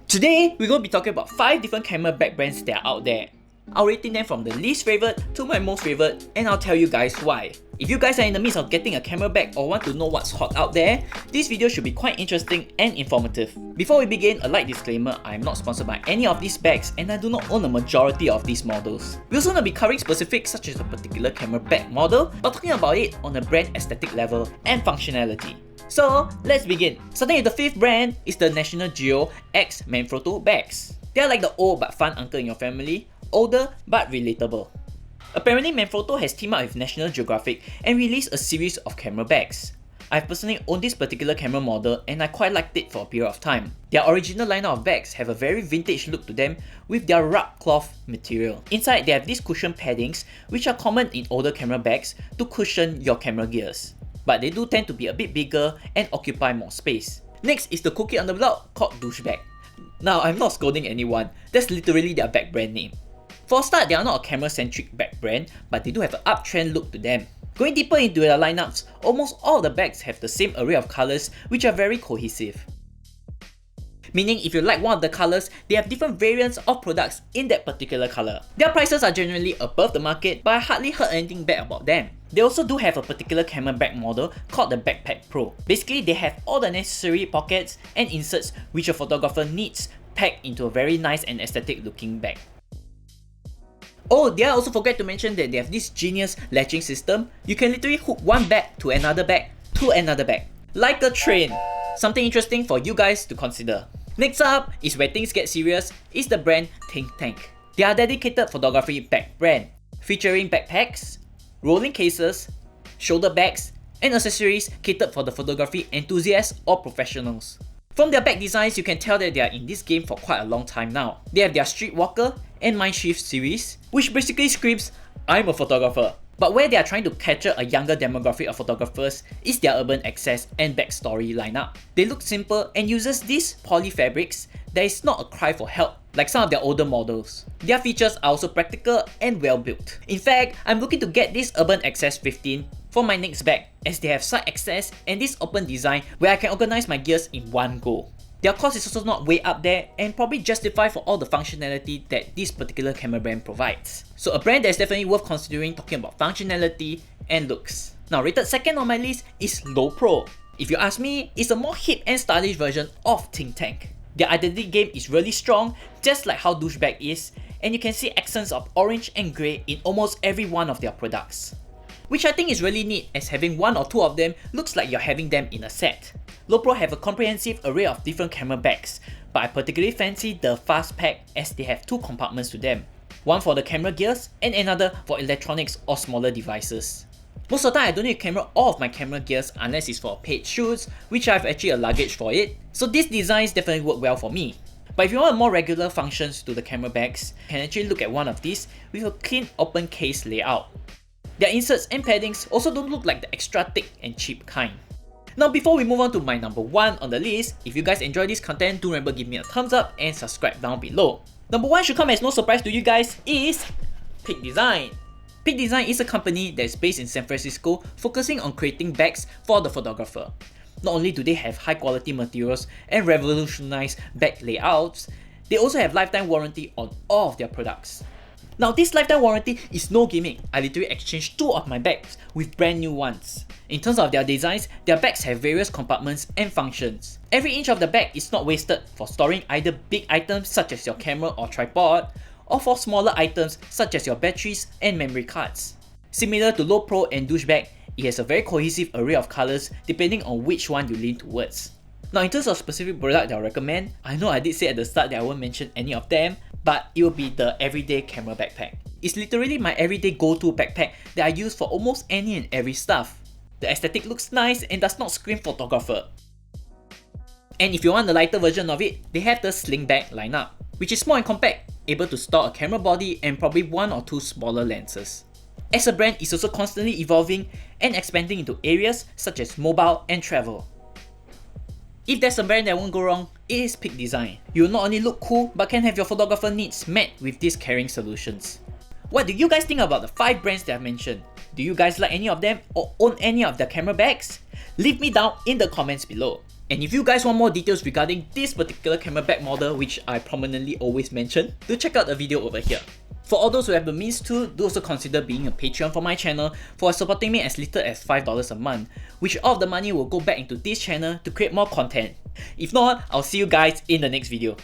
Today, we're going to be talking about 5 different camera bag brands that are out there. I'll rating them from the least favorite to my most favorite, and I'll tell you guys why. If you guys are in the midst of getting a camera bag or want to know what's hot out there, this video should be quite interesting and informative. Before we begin, a light disclaimer, I am not sponsored by any of these bags and I do not own a majority of these models. We also not be covering specifics such as a particular camera bag model, but talking about it on a brand aesthetic level and functionality. So let's begin. Starting with the 5th brand is the National Geo X Manfrotto bags. They are like the old but fun uncle in your family, older but relatable. Apparently Manfrotto has teamed up with National Geographic and released a series of camera bags. I've personally owned this particular camera model and I quite liked it for a period of time. Their original lineup of bags have a very vintage look to them with their rug cloth material. Inside they have these cushion paddings which are common in older camera bags to cushion your camera gears. But they do tend to be a bit bigger and occupy more space. Next is the cookie on the block called Douchebag. Now I'm not scolding anyone, that's literally their bag brand name. For a start, they are not a camera-centric bag brand, but they do have an uptrend look to them. Going deeper into their lineups, almost all the bags have the same array of colours which are very cohesive. Meaning if you like one of the colours, they have different variants of products in that particular colour. Their prices are generally above the market, but I hardly heard anything bad about them. They also do have a particular camera bag model called the Backpack Pro. Basically, they have all the necessary pockets and inserts which a photographer needs packed into a very nice and aesthetic looking bag. Oh, did I also forget to mention that they have this genius latching system. You can literally hook one bag to another bag to another bag. Like a train. Something interesting for you guys to consider. Next up is where things get serious is the brand Think Tank. They are a dedicated photography bag brand, featuring backpacks, rolling cases, shoulder bags, and accessories catered for the photography enthusiasts or professionals. From their bag designs, you can tell that they are in this game for quite a long time now. They have their Streetwalker and Mindshift series, which basically screams, I'm a photographer. But where they are trying to capture a younger demographic of photographers is their Urban Access and Backstory lineup. They look simple and uses these poly fabrics that is not a cry for help like some of their older models. Their features are also practical and well built. In fact, I'm looking to get this Urban Access 15 for my next bag as they have side access and this open design where I can organize my gears in one go. Their cost is also not way up there and probably justified for all the functionality that this particular camera brand provides. So a brand that's definitely worth considering talking about functionality and looks. Now rated second on my list is Low Pro. If you ask me, it's a more hip and stylish version of Think Tank. Their identity game is really strong, just like how Douchebag is, and you can see accents of orange and grey in almost every one of their products. Which I think is really neat as having one or two of them looks like you're having them in a set. Low Pro have a comprehensive array of different camera bags, but I particularly fancy the Fast Pack as they have 2 compartments to them. One for the camera gears and another for electronics or smaller devices. Most of the time I don't need to camera all of my camera gears unless it's for paid shoots, which I have actually a luggage for it, so these designs definitely work well for me. But if you want more regular functions to the camera bags, you can actually look at one of these with a clean open case layout. Their inserts and paddings also don't look like the extra thick and cheap kind. Now before we move on to my number 1 on the list, if you guys enjoy this content, do remember give me a thumbs up and subscribe down below. Number 1 should come as no surprise to you guys is Peak Design. Peak Design is a company that is based in San Francisco focusing on creating bags for the photographer. Not only do they have high quality materials and revolutionized bag layouts, they also have lifetime warranty on all of their products. Now this lifetime warranty is no gimmick. I literally exchanged 2 of my bags with brand new ones. In terms of their designs, their bags have various compartments and functions. Every inch of the bag is not wasted for storing either big items such as your camera or tripod, or for smaller items such as your batteries and memory cards. Similar to Low Pro and Douchebag, it has a very cohesive array of colours depending on which one you lean towards. Now in terms of specific product that I recommend, I know I did say at the start that I won't mention any of them, but it will be the everyday camera backpack. It's literally my everyday go-to backpack that I use for almost any and every stuff. The aesthetic looks nice and does not scream photographer. And if you want the lighter version of it, they have the Sling bag lineup, which is small and compact, able to store a camera body and probably 1 or 2 smaller lenses. As a brand, it's also constantly evolving and expanding into areas such as mobile and travel. If there's a brand that won't go wrong, it is Peak Design. You will not only look cool, but can have your photographer needs met with these carrying solutions. What do you guys think about the 5 brands that I've mentioned? Do you guys like any of them or own any of their camera bags? Leave me down in the comments below. And if you guys want more details regarding this particular camera bag model, which I prominently always mention, do check out the video over here. For all those who have the means to, do also consider being a Patreon for my channel for supporting me as little as $5 a month, which all of the money will go back into this channel to create more content. If not, I'll see you guys in the next video.